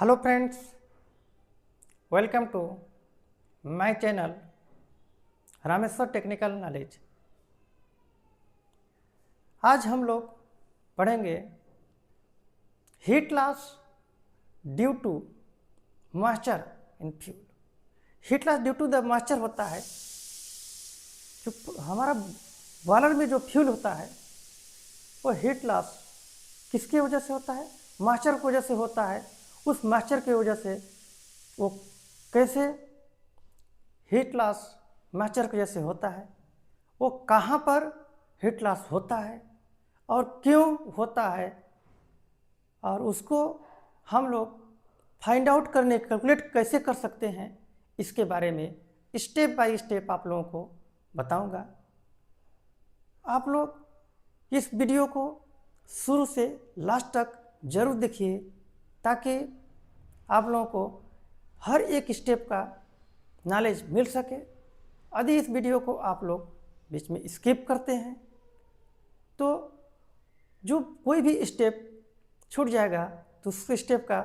Hello friends, welcome to my channel Rameshwar technical knowledge. आज हम लोग पढ़ेंगे heat loss due to moisture in fuel. Heat loss due to the moisture होता है जो हमारा बॉयलर में जो फ्यूल होता है वो हीट लॉस किसकी वजह से होता है? मॉइस्चर की वजह से होता है। उस मॉइस्चर की वजह से वो कैसे हीट लॉस मॉइस्चर की वजह से होता है, वो कहाँ पर हीट लॉस होता है और क्यों होता है, और उसको हम लोग फाइंड आउट करने कैलकुलेट कैसे कर सकते हैं, इसके बारे में स्टेप बाय स्टेप आप लोगों को बताऊंगा। आप लोग इस वीडियो को शुरू से लास्ट तक जरूर देखिए ताकि आप लोगों को हर एक स्टेप का नॉलेज मिल सके। यदि इस वीडियो को आप लोग बीच में स्किप करते हैं तो जो कोई भी स्टेप छूट जाएगा तो उस स्टेप का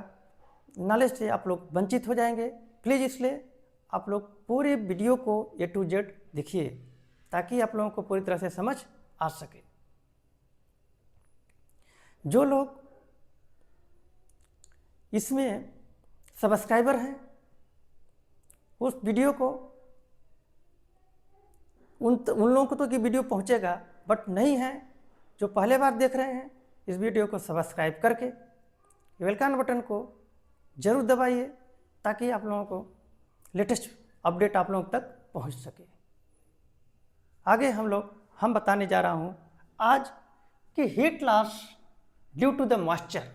नॉलेज से आप लोग वंचित हो जाएंगे। प्लीज़ इसलिए आप लोग पूरे वीडियो को A to Z देखिए ताकि आप लोगों को पूरी तरह से समझ आ सके। जो लोग इसमें सब्सक्राइबर हैं उस वीडियो को उन लोगों को तो कि वीडियो पहुंचेगा, बट नहीं है जो पहले बार देख रहे हैं इस वीडियो को सब्सक्राइब करके वेलकम बटन को जरूर दबाइए ताकि आप लोगों को लेटेस्ट अपडेट आप लोगों तक पहुंच सके। आगे हम बताने जा रहा हूं आज कि heat loss due to the moisture.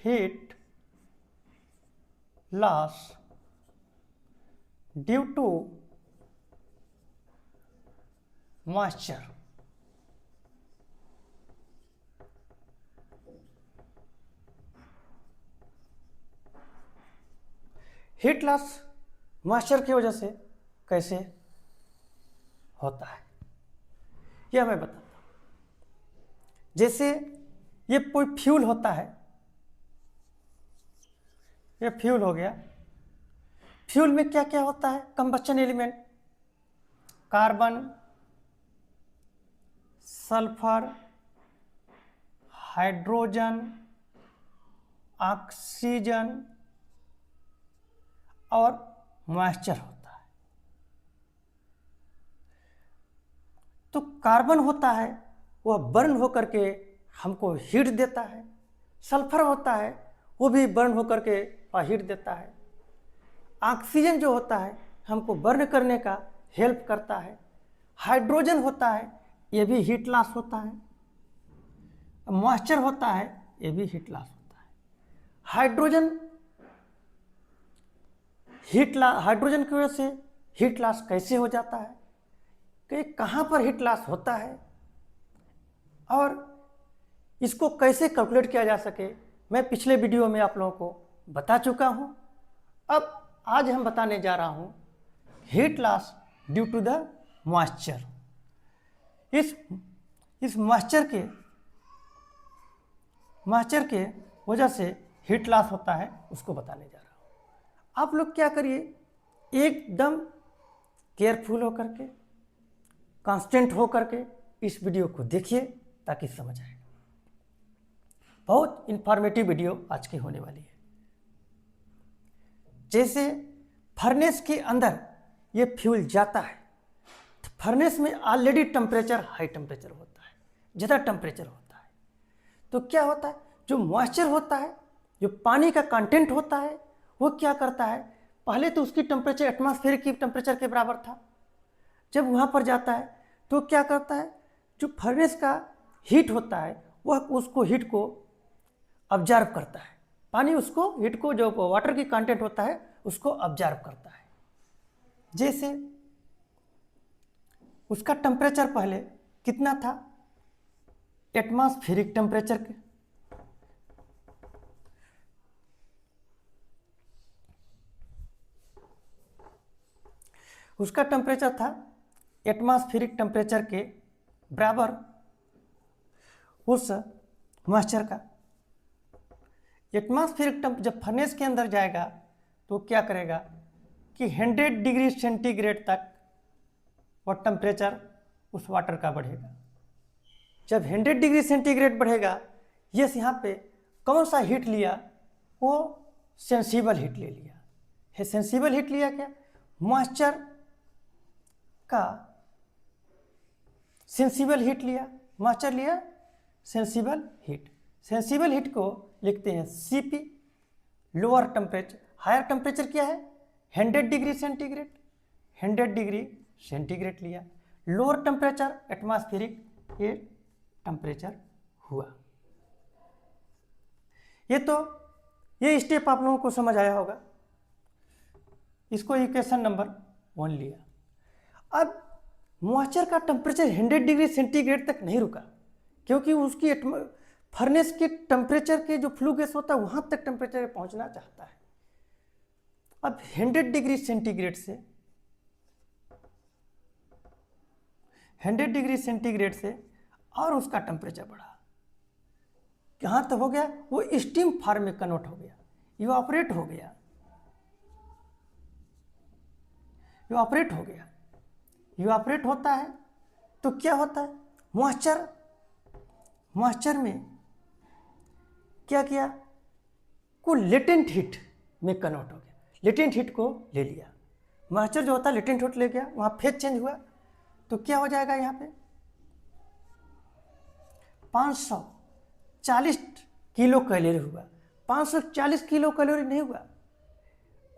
Heat loss due to moisture. Heat loss moisture की वजह से कैसे होता है यह मैं बताता हूं। जैसे ये कोई फ्यूल होता है, ये फ्यूल हो गया। फ्यूल में क्या क्या होता है? Combustion element, carbon, sulphur, hydrogen, oxygen और मॉइस्चर होता है। तो कार्बन होता है वह बर्न होकर के हमको हीट देता है। सल्फर होता है वो भी बर्न होकर के हीट देता है। ऑक्सीजन जो होता है हमको बर्न करने का हेल्प करता है। हाइड्रोजन होता है ये भी हीट लॉस होता है। मॉइस्चर होता है ये भी हीट लॉस होता है। हाइड्रोजन की वजह से हीट लॉस कैसे हो जाता है, कि कहाँ पर हीट लॉस होता है और इसको कैसे कैलकुलेट किया जा सके, मैं पिछले वीडियो में आप लोगों को बता चुका हूं। अब आज हम बताने जा रहा हूं heat loss due to the moisture. इस मॉइस्चर के वजह से हीट लॉस होता है उसको बताने जा रहा हूं। आप लोग क्या करिए, एकदम केयरफुल होकर के, कांस्टेंट होकर के इस वीडियो को देखिए ताकि समझ आए। बहुत इंफॉर्मेटिव वीडियो आज की होने वाली है। जैसे फर्नेस के अंदर ये फ्यूल जाता है तो फर्नेस में ऑलरेडी टेम्परेचर हाई टेम्परेचर होता है, ज़्यादा टेम्परेचर होता है। तो क्या होता है, जो मॉइस्चर होता है, जो पानी का कंटेंट होता है, वो क्या करता है, पहले तो उसकी टेम्परेचर एटमॉस्फेयर की टेम्परेचर के बराबर था। जब वहाँ पर जाता है तो क्या करता है, जो फर्नेस का हीट होता है वह उसको हीट को ऑब्जर्व करता है। पानी उसको हीट को, जो वाटर की कंटेंट होता है उसको ऑब्जर्व करता है। जैसे उसका टेम्परेचर पहले कितना था, एटमॉस्फेरिक टेम्परेचर के, उसका टेम्परेचर था एटमॉस्फेरिक टेम्परेचर के बराबर उस मॉइस्चर का। एटमॉस्फेरिक जब फर्नेस के अंदर जाएगा तो क्या करेगा कि 100 डिग्री सेंटीग्रेड तक वो टेम्परेचर उस वाटर का बढ़ेगा। जब 100 डिग्री सेंटीग्रेड बढ़ेगा, यस यहाँ पे कौन सा हीट लिया, वो सेंसिबल हीट ले लिया है। सेंसिबल हीट लिया क्या, मॉइस्चर का सेंसिबल हीट लिया, मॉइस्चर लिया सेंसिबल हीट। सेंसिबल हीट को लिखते हैं Cp। Lower temperature, higher temperature क्या है 100 डिग्री सेंटीग्रेड, 100 डिग्री सेंटीग्रेड लिया। लोअर टेम्परेचर एटमॉस्फेरिक, ये टेम्परेचर हुआ। ये स्टेप आप लोगों को समझ आया होगा। इसको इक्वेशन नंबर 1 लिया। अब मॉइस्चर का टेम्परेचर 100 डिग्री सेंटीग्रेड तक नहीं रुका, क्योंकि उसकी फर्नेस के टेम्परेचर के जो फ्लू गैस होता है वहां तक टेम्परेचर पहुंचना चाहता है। अब 100 डिग्री सेंटीग्रेड से 100 डिग्री सेंटीग्रेड से और उसका टेम्परेचर बढ़ा, कहाँ तक हो गया, वो स्टीम फॉर्म में कन्वर्ट हो गया, इवापोरेट हो गया, इवापोरेट हो गया। इवापोरेट होता है तो क्या होता है, मॉइस्चर में क्या किया, को लेटेंट हीट में कन्वर्ट हो गया, लेटेंट हीट को ले लिया। मॉइस्चर जो होता है लेटेंट हीट ले गया, वहाँ फेज चेंज हुआ तो क्या हो जाएगा, यहाँ पे 540 किलो कैलोरी हुआ। 540 किलो कैलोरी नहीं हुआ,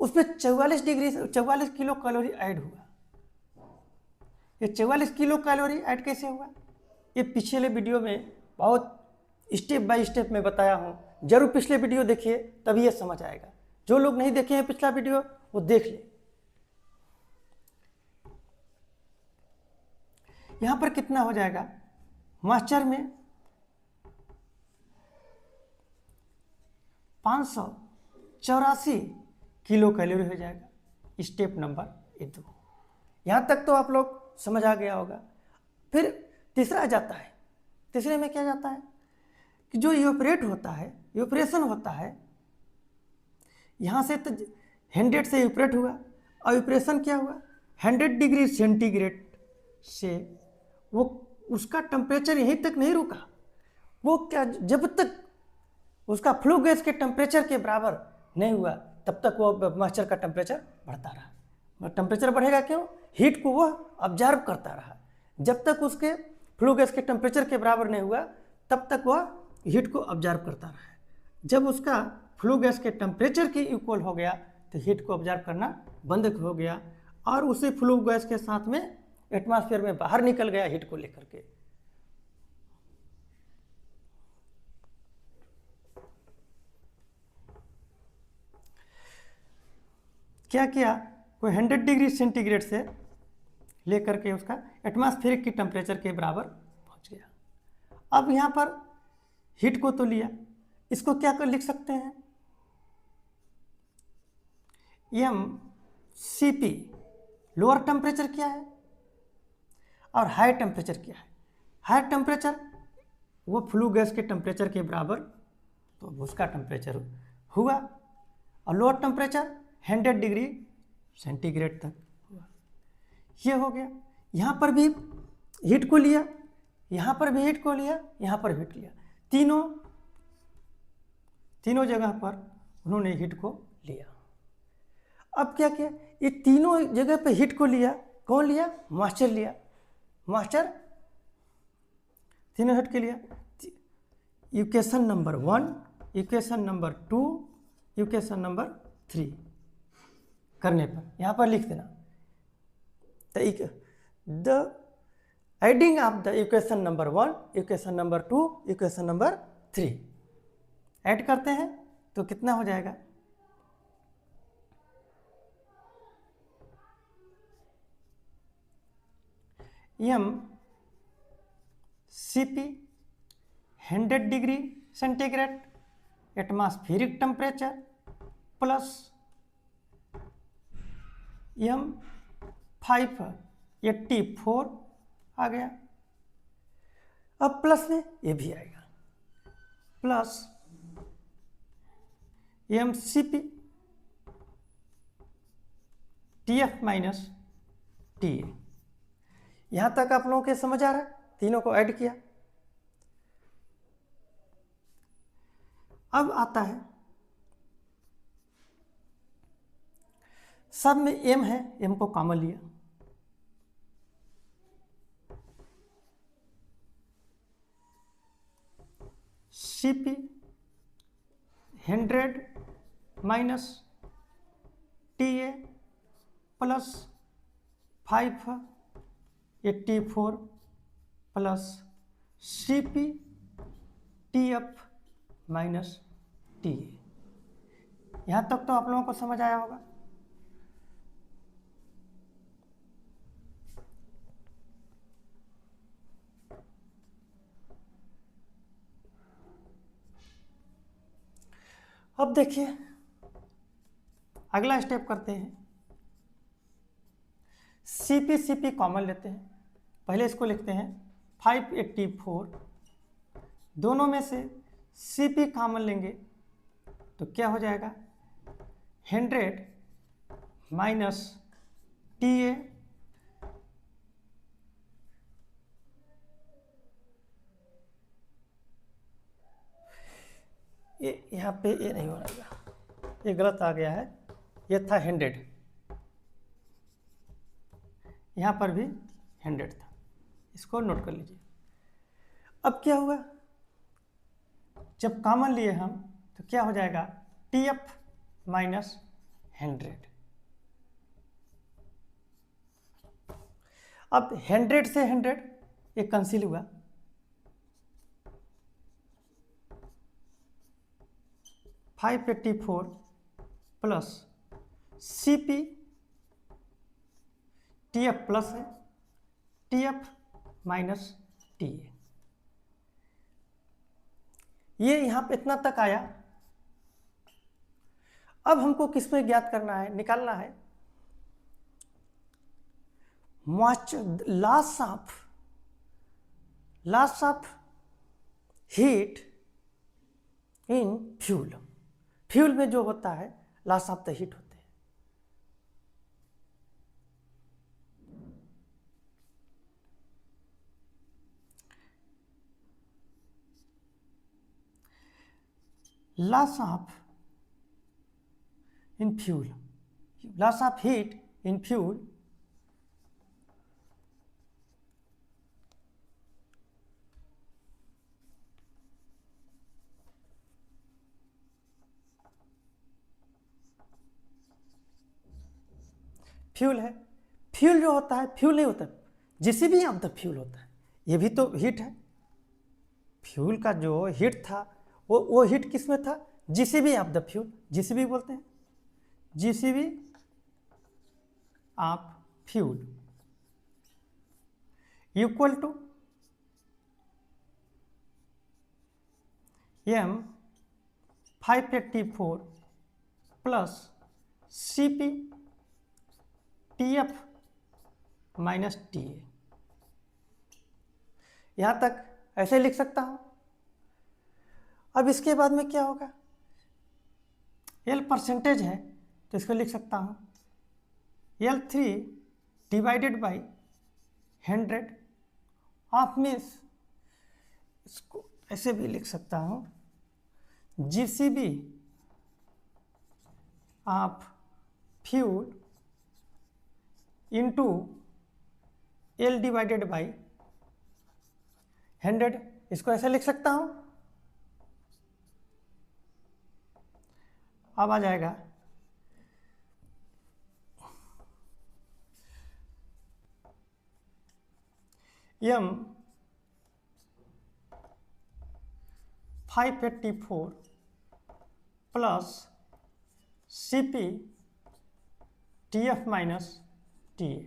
उसमें 44 किलो कैलोरी ऐड हुआ। ये 44 किलो कैलोरी ऐड कैसे हुआ, ये पिछले वीडियो में बहुत स्टेप बाय स्टेप में बताया हूँ, जरूर पिछले वीडियो देखिए तभी ये समझ आएगा। जो लोग नहीं देखे हैं पिछला वीडियो वो देख ले। यहाँ पर कितना हो जाएगा, मॉइस्चर में 584 किलो कैलोरी हो जाएगा। Step number 2। यहाँ तक तो आप लोग समझ आ गया होगा। फिर तीसरा जाता है, तीसरे में क्या जाता है कि जो इवेपोरेट होता है, इवेपोरेशन होता है, यहाँ से तो 100 से इवेपोरेट हुआ और इवेपोरेशन क्या हुआ 100 डिग्री सेंटीग्रेड से वो उसका टेम्परेचर यहीं तक नहीं रुका, वो क्या जब तक उसका फ्लू गैस के टेम्परेचर के बराबर नहीं हुआ तब तक वो मॉइस्चर का टेम्परेचर बढ़ता रहा। टेम्परेचर बढ़ेगा क्यों, हीट को वह ऑब्जर्व करता रहा। जब तक उसके फ्लू गैस के टेम्परेचर के बराबर नहीं हुआ तब तक वह हीट को ऑब्जर्व करता रहा। जब उसका फ्लू गैस के टेम्परेचर के इक्वल हो गया तो हीट को ऑब्जर्व करना बंद हो गया और उसी फ्लू गैस के साथ में एटमॉस्फेयर में बाहर निकल गया हीट को लेकर के। क्या किया, कोई 100 डिग्री सेंटीग्रेड से लेकर के उसका एटमॉस्फेरिक की टेम्परेचर के बराबर पहुंच गया। अब यहाँ पर हीट को तो लिया, इसको क्या कर लिख सकते हैं, mCp। लोअर टेम्परेचर क्या है और हाई टेम्परेचर क्या है। हाई टेम्परेचर वो फ्लू गैस के टेम्परेचर के बराबर तो उसका टेम्परेचर हुआ और लोअर टेम्परेचर 100 डिग्री सेंटीग्रेड तक हुआ। ये हो गया। यहाँ पर भी हीट को लिया, यहाँ पर भी हीट को लिया, यहाँ पर हीट लिया, तीनों जगह पर उन्होंने हीट को लिया। अब क्या किया, ये तीनों जगह पे हीट को लिया, कौन लिया, मॉइस्चर लिया। मॉइस्चर तीनों हीट के लिया। Equation number 1, equation number 2, equation number 3 करने पर यहाँ पर लिख देना the adding of the equation number 1, equation number 2, equation number 3 add करते हैं तो कितना हो जाएगा, mCp 100 degree centigrade atmospheric temperature plus M584 आ गया। अब प्लस में ये भी आएगा, plus M C P T F minus T A. यहां तक आप लोगों के समझ आ रहा है? तीनों को ऐड किया। अब आता है सब में m है, m को कॉमन लिया, Cp 100 minus TA plus 584 plus Cp TF minus TA। यहाँ तक तो आप लोगों को समझ आया होगा। अब देखिए अगला स्टेप करते हैं। Cp कॉमन लेते हैं। पहले इसको लिखते हैं 584, दोनों में से Cp कॉमन लेंगे तो क्या हो जाएगा 100 माइनस TA ये यहाँ पे ये नहीं हो रहा, ये गलत आ गया है, ये था 100, यहाँ पर भी 100 था, इसको नोट कर लीजिए। अब क्या हुआ, जब कॉमन लिए हम तो क्या हो जाएगा TF माइनस 100। अब 100 से 100 ये कैंसिल हुआ, (584) प्लस Cp TF प्लस है, TF माइनस TA। ये यहाँ पे इतना तक आया। अब हमको किसमें ज्ञात करना है, निकालना है loss of heat in fuel. Fuel में जो होता है लॉस ऑफ द हीट होते हैं। Loss of in fuel, loss of heat in fuel fuel है। फ्यूल जो होता है, फ्यूल नहीं होता, जिसे भी ऑफ द फ्यूल होता है, ये भी तो हीट है। फ्यूल का जो हीट था वो हीट किस में था, GCV of the fuel, GCV बोलते हैं, GCV of fuel equal to m 584 plus Cp TF minus TA। यहां तक ऐसे लिख सकता हूं। अब इसके बाद में क्या होगा, L परसेंटेज है तो इसको लिख सकता हूं L3 divided by 100 of means, इसको ऐसे भी लिख सकता हूं GCB of fuel into L divided by 100, इसको ऐसे लिख सकता हूं। अब आ जाएगा m 584 plus Cp TF minus TA।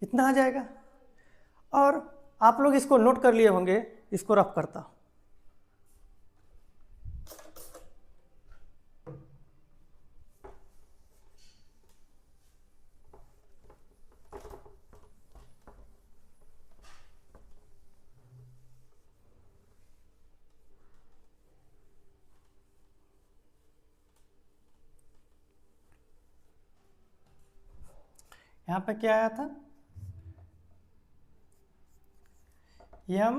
इतना आ जाएगा। और आप लोग इसको नोट कर लिए होंगे, इसको रफ करता हूं। यहाँ पे क्या आया था, m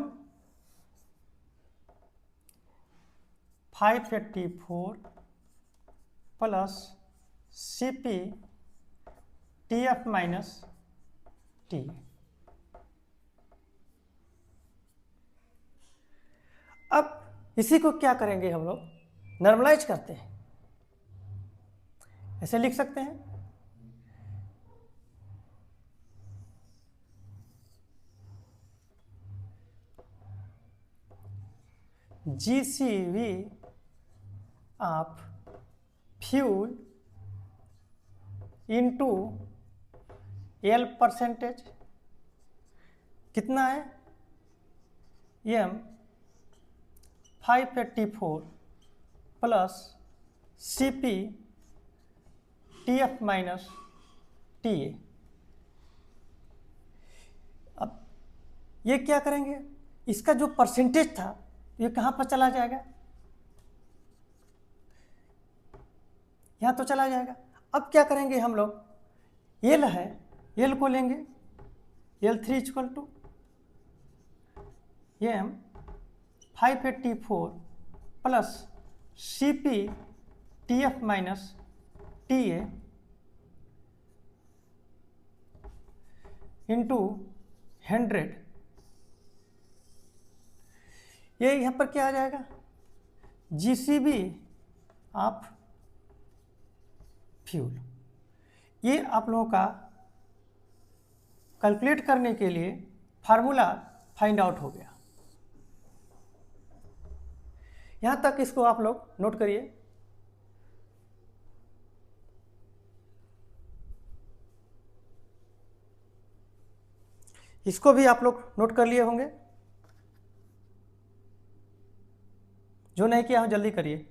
584 plus Cp Tf minus T. अब इसी को क्या करेंगे हम लोग, नॉर्मलाइज करते हैं, ऐसे लिख सकते हैं GCV of fuel into L percentage कितना है, m 584 plus Cp Tf minus TA। अब ये क्या करेंगे, इसका जो परसेंटेज था ये कहाँ पर चला जाएगा, यहाँ तो चला जाएगा। अब क्या करेंगे हम लोग, L है, L को लेंगे, L3 equal to m 584 plus Cp Tf minus TA into 100। ये यहाँ पर क्या आ जाएगा, GCB ऑफ फ्यूल। ये आप लोगों का कैलकुलेट करने के लिए फार्मूला फाइंड आउट हो गया। यहाँ तक इसको आप लोग नोट करिए। इसको भी आप लोग नोट कर लिए होंगे, जो नहीं किया हो जल्दी करिए।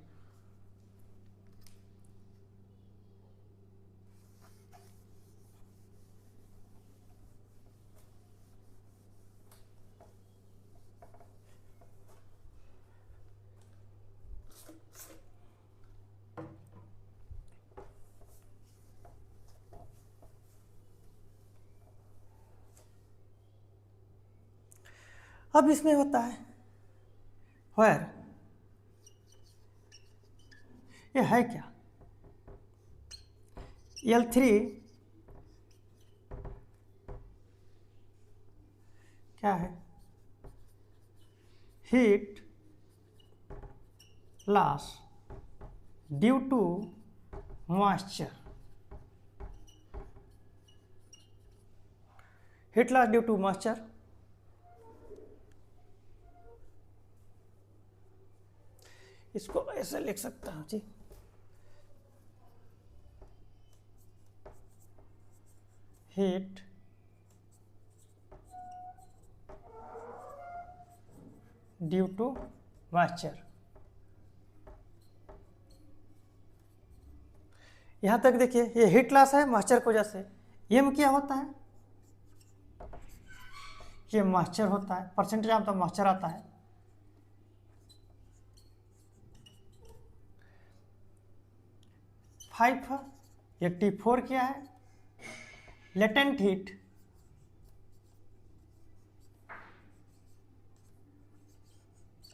अब इसमें होता है where, ये है क्या, L3 क्या है, heat loss due to moisture, heat loss due to moisture. इसको ऐसे लिख सकता हूँ जी, हीट ड्यू टू मॉइस्चर। यहाँ तक देखिए, ये हीट लॉस है मॉइस्चर की वजह से। ये में क्या होता है, ये मॉइस्चर होता है, परसेंटेज आम तो मॉइस्चर आता है। फाइव 84 क्या है, latent heat,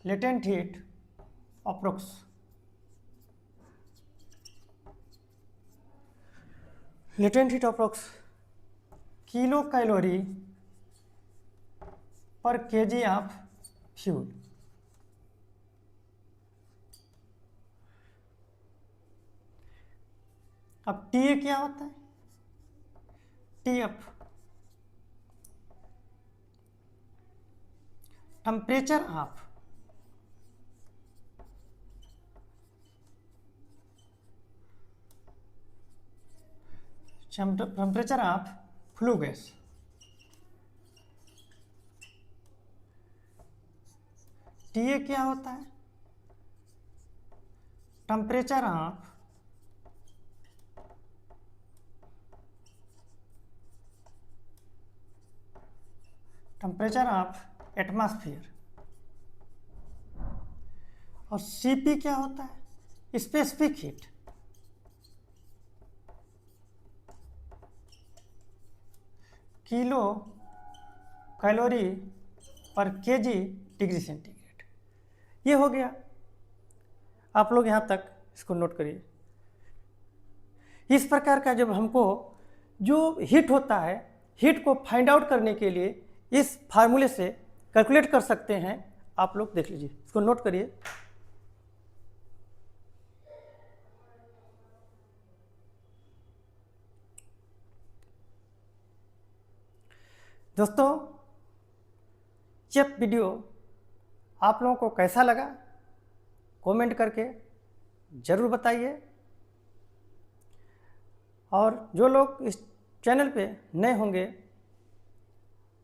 latent heat approx, latent heat approx kilo calorie पर केजी ऑफ फ्यूल। अब टीए क्या होता है, TF temperature of temperature of flue gas. TA क्या होता है, टेम्परेचर ऑफ एटमॉस्फेयर। और सीपी क्या होता है, स्पेसिफिक हीट। किलो कैलोरी पर केजी डिग्री सेंटीग्रेड। ये हो गया। आप लोग यहाँ तक इसको नोट करिए। इस प्रकार का जब हमको जो हीट होता है, हीट को फाइंड आउट करने के लिए इस फार्मूले से कैलकुलेट कर सकते हैं। आप लोग देख लीजिए, इसको नोट करिए। दोस्तों, ये वीडियो आप लोगों को कैसा लगा कमेंट करके ज़रूर बताइए। और जो लोग इस चैनल पे नए होंगे,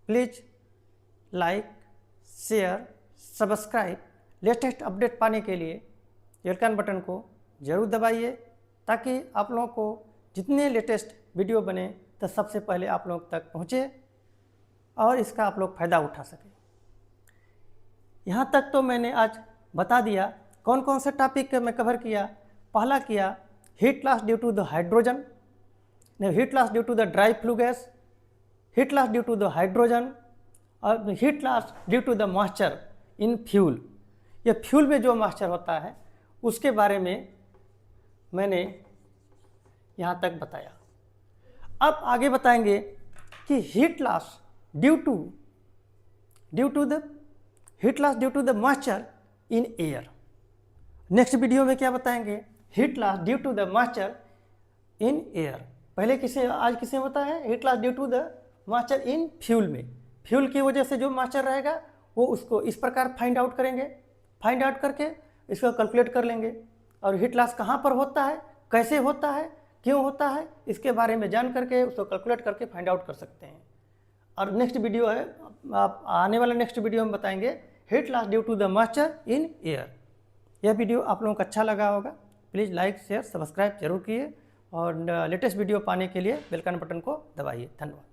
please like, share, subscribe, latest update पाने के लिए आइकन बटन को ज़रूर दबाइए, ताकि आप लोगों को जितने लेटेस्ट वीडियो बने तो सबसे पहले आप लोगों तक पहुँचे और इसका आप लोग फ़ायदा उठा सकें। यहाँ तक तो मैंने आज बता दिया कौन कौन से टॉपिक मैं कवर किया। पहला किया heat loss due to the hydrogen, heat loss due to the dry flue gas, heat loss due to the hydrogen और heat loss due to the moisture in fuel. ये फ्यूल में जो moisture होता है उसके बारे में मैंने यहाँ तक बताया। अब आगे बताएंगे कि heat loss due to the heat loss due to the moisture in air. Next video में क्या बताएंगे? Heat loss due to the moisture in air. पहले आज किसे होता है? Heat loss due to the moisture in fuel में। Fuel की वजह से जो मॉइस्चर रहेगा वो उसको इस प्रकार फाइंड आउट करेंगे। फाइंड आउट करके इसको कैलकुलेट कर लेंगे। और हीट लॉस कहाँ पर होता है, कैसे होता है, क्यों होता है, इसके बारे में जान करके उसको कैलकुलेट करके फाइंड आउट कर सकते हैं। और नेक्स्ट वीडियो है, आप आने वाले नेक्स्ट वीडियो में बताएंगे heat loss due to the moisture in air. यह वीडियो आप लोगों को अच्छा लगा होगा। प्लीज़ लाइक, शेयर, सब्सक्राइब जरूर किए और लेटेस्ट वीडियो पाने के लिए बेल आइकन बटन को दबाइए। धन्यवाद।